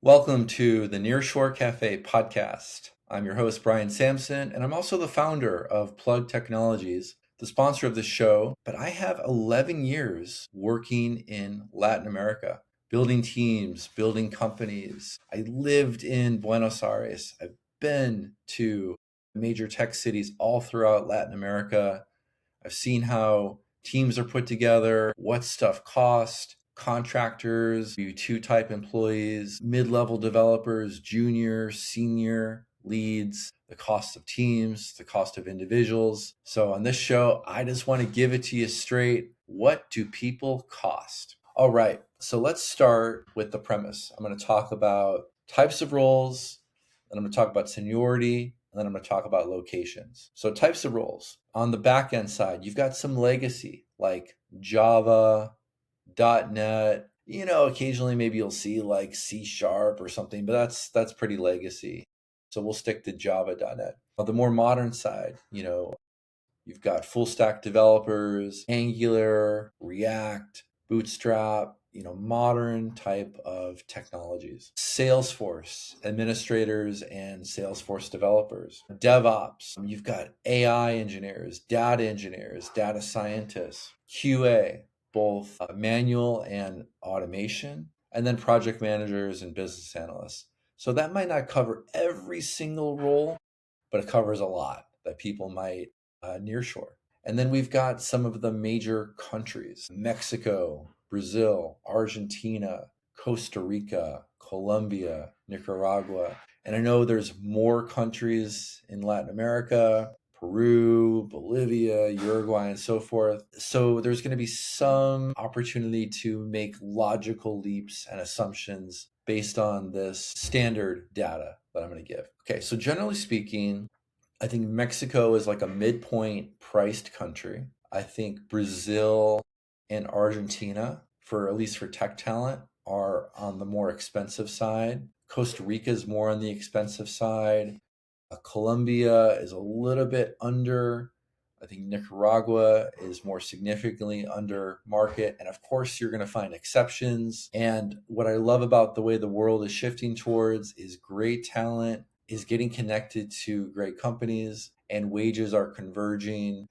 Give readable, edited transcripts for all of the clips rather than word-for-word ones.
Welcome to the Nearshore Cafe podcast. I'm your host, Brian Samson, and I'm also the founder of Plugg Technologies, the sponsor of the show. But I have 11 years working in Latin America, building teams, building companies. I lived in Buenos Aires. I've been to major tech cities all throughout Latin America. I've seen how teams are put together, what stuff costs, contractors, U2 type employees, mid-level developers, junior, senior, leads, the cost of teams, the cost of individuals. So on this show, I just want to give it to you straight. What do people cost? All right, so let's start with the premise. I'm going to talk about types of roles, and I'm going to talk about seniority, and then I'm going to talk about locations. So types of roles. On the back end side, you've got some legacy like Java, .NET. Occasionally maybe you'll see like C# or something, but that's pretty legacy. So we'll stick to Java.NET. On the more modern side, you've got full stack developers, Angular, React, Bootstrap, modern type of technologies. Salesforce administrators and Salesforce developers. DevOps, you've got AI engineers, data scientists, QA, both manual and automation, and then project managers and business analysts. So that might not cover every single role, but it covers a lot that people might nearshore. And then we've got some of the major countries: Mexico, Brazil, Argentina, Costa Rica, Colombia, Nicaragua. And I know there's more countries in Latin America: Peru, Bolivia, Uruguay, and so forth. So there's going to be some opportunity to make logical leaps and assumptions based on this standard data that I'm going to give. Okay, so generally speaking, I think Mexico is like a midpoint priced country. I think Brazil and Argentina, for at least for tech talent, are on the more expensive side. Costa Rica is more on the expensive side. Colombia is a little bit under. I think Nicaragua is more significantly under market. And of course, you're going to find exceptions. And what I love about the way the world is shifting towards is great talent is getting connected to great companies and wages are converging.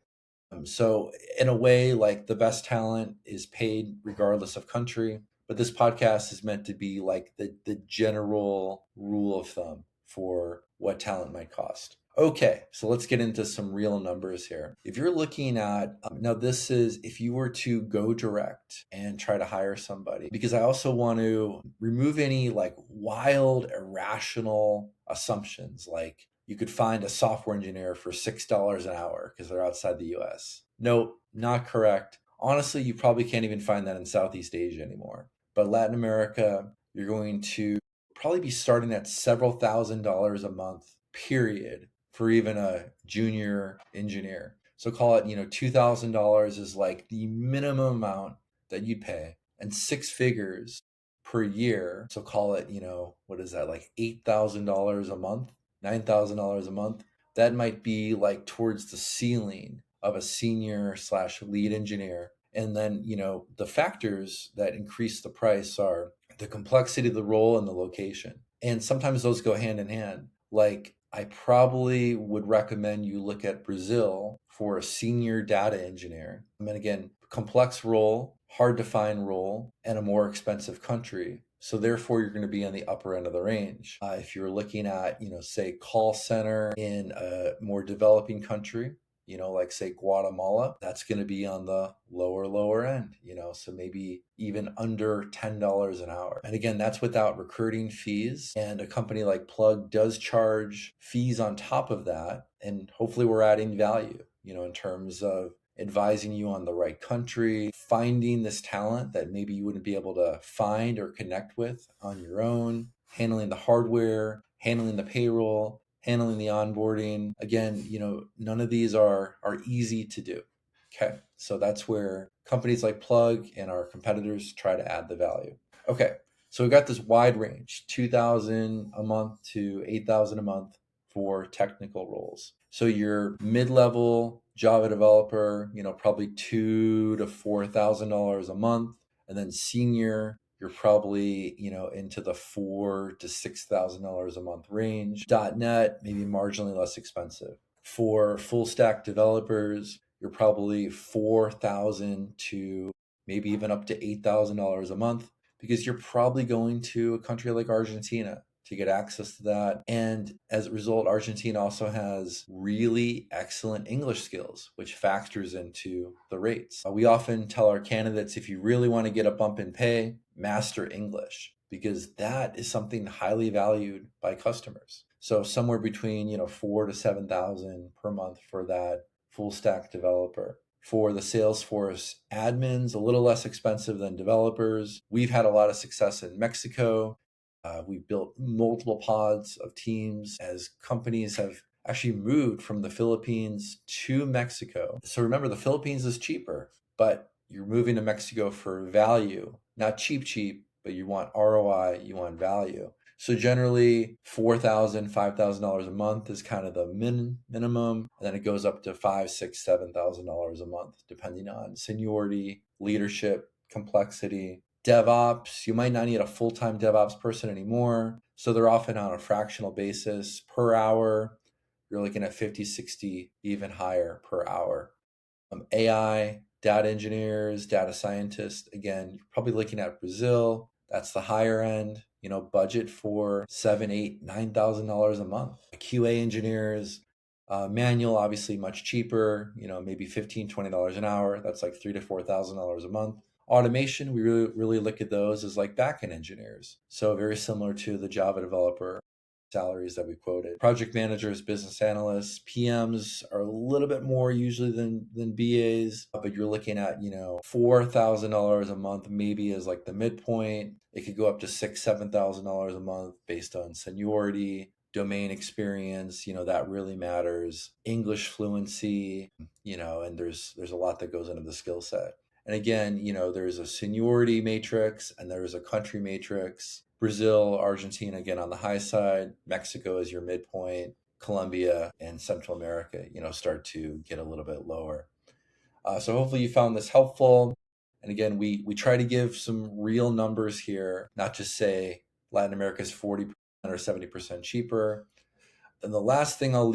So in a way, like the best talent is paid regardless of country. But this podcast is meant to be like the general rule of thumb for what talent might cost. Okay, so let's get into some real numbers here. If you're looking at, now this is if you were to go direct and try to hire somebody, because I also want to remove any like wild, irrational assumptions like you could find a software engineer for $6 an hour because they're outside the US. Nope, not correct. Honestly, you probably can't even find that in Southeast Asia anymore. But Latin America, you're going to probably be starting at several $1,000s a month, period, for even a junior engineer. So call it, $2,000 is like the minimum amount that you'd pay, and six figures per year. So call it, what is that, like $8,000 a month, $9,000 a month. That might be like towards the ceiling of a senior/lead engineer. And then, the factors that increase the price are the complexity of the role and the location. And sometimes those go hand in hand. Like, I probably would recommend you look at Brazil for a senior data engineer. And again, complex role, hard to find role, and a more expensive country. So therefore, you're going to be on the upper end of the range. If you're looking at, say, call center in a more developing country, like say Guatemala, that's going to be on the lower end, so maybe even under $10 an hour. And again, that's without recruiting fees. And a company like Plugg does charge fees on top of that. And hopefully we're adding value, in terms of advising you on the right country, finding this talent that maybe you wouldn't be able to find or connect with on your own, handling the hardware, handling the payroll, handling the onboarding. Again, none of these are easy to do. Okay, so that's where companies like Plugg and our competitors try to add the value. Okay, so we've got this wide range, 2,000 a month to 8,000 a month for technical roles. So your mid-level Java developer, probably $2,000 to $4,000 a month, and then senior, you're probably, into the $4,000 to $6,000 a month range. .NET, maybe marginally less expensive. For full stack developers, you're probably 4,000 to maybe even up to $8,000 a month, because you're probably going to a country like Argentina to get access to that. And as a result, Argentina also has really excellent English skills, which factors into the rates. We often tell our candidates, if you really want to get a bump in pay, master English, because that is something highly valued by customers. So somewhere between, 4 to 7,000 per month for that full stack developer. For the Salesforce admins, a little less expensive than developers. We've had a lot of success in Mexico. We've built multiple pods of teams as companies have actually moved from the Philippines to Mexico. So remember, the Philippines is cheaper, but you're moving to Mexico for value, not cheap, but you want ROI, you want value. So generally $4,000, $5,000 a month is kind of the minimum. And then it goes up to $5,000, $6,000, $7,000 a month, depending on seniority, leadership, complexity. DevOps, you might not need a full-time DevOps person anymore. So they're often on a fractional basis per hour. You're looking at 50, 60, even higher per hour. AI, data engineers, data scientists, again, you're probably looking at Brazil. That's the higher end, budget for $7,000, $8,000, $9,000 a month. QA engineers, manual, obviously much cheaper, maybe $15, $20 an hour. That's like $3,000 to $4,000 a month. Automation, we really look at those as like backend engineers. So very similar to the Java developer salaries that we quoted. Project managers, business analysts, PMs are a little bit more usually than BAs, but you're looking at, $4,000 a month maybe as like the midpoint. It could go up to $6,000, $7,000 a month based on seniority, domain experience, that really matters. English fluency, and there's a lot that goes into the skill set. And again, there's a seniority matrix and there's a country matrix. Brazil, Argentina, again, on the high side. Mexico is your midpoint. Colombia and Central America, start to get a little bit lower. So hopefully you found this helpful. And again, we try to give some real numbers here, not just say Latin America is 40% or 70% cheaper. And the last thing I'll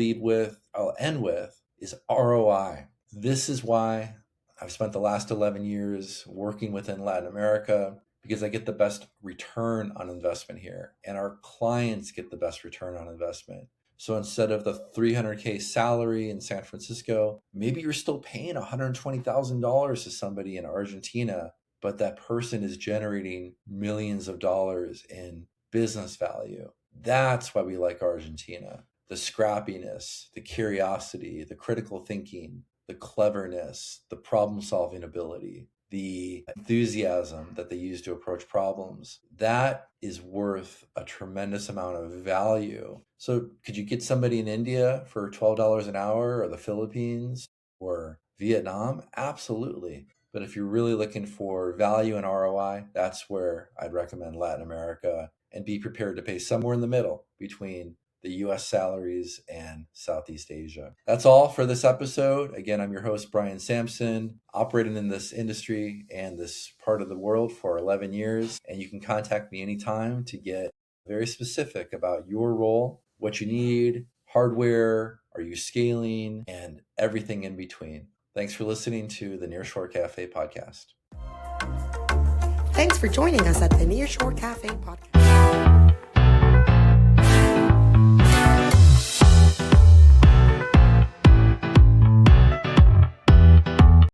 end with is ROI. This is why I've spent the last 11 years working within Latin America, because I get the best return on investment here and our clients get the best return on investment. So instead of the $300K salary in San Francisco, maybe you're still paying $120,000 to somebody in Argentina, but that person is generating millions of dollars in business value. That's why we like Argentina. The scrappiness, the curiosity, the critical thinking, the cleverness, the problem-solving ability, the enthusiasm that they use to approach problems. That is worth a tremendous amount of value. So could you get somebody in India for $12 an hour, or the Philippines or Vietnam? Absolutely. But if you're really looking for value and ROI, that's where I'd recommend Latin America, and be prepared to pay somewhere in the middle between the US salaries and Southeast Asia. That's all for this episode. Again, I'm your host, Brian Samson, operating in this industry and this part of the world for 11 years. And you can contact me anytime to get very specific about your role, what you need, hardware, are you scaling, and everything in between. Thanks for listening to the Nearshore Cafe podcast. Thanks for joining us at the Nearshore Cafe podcast.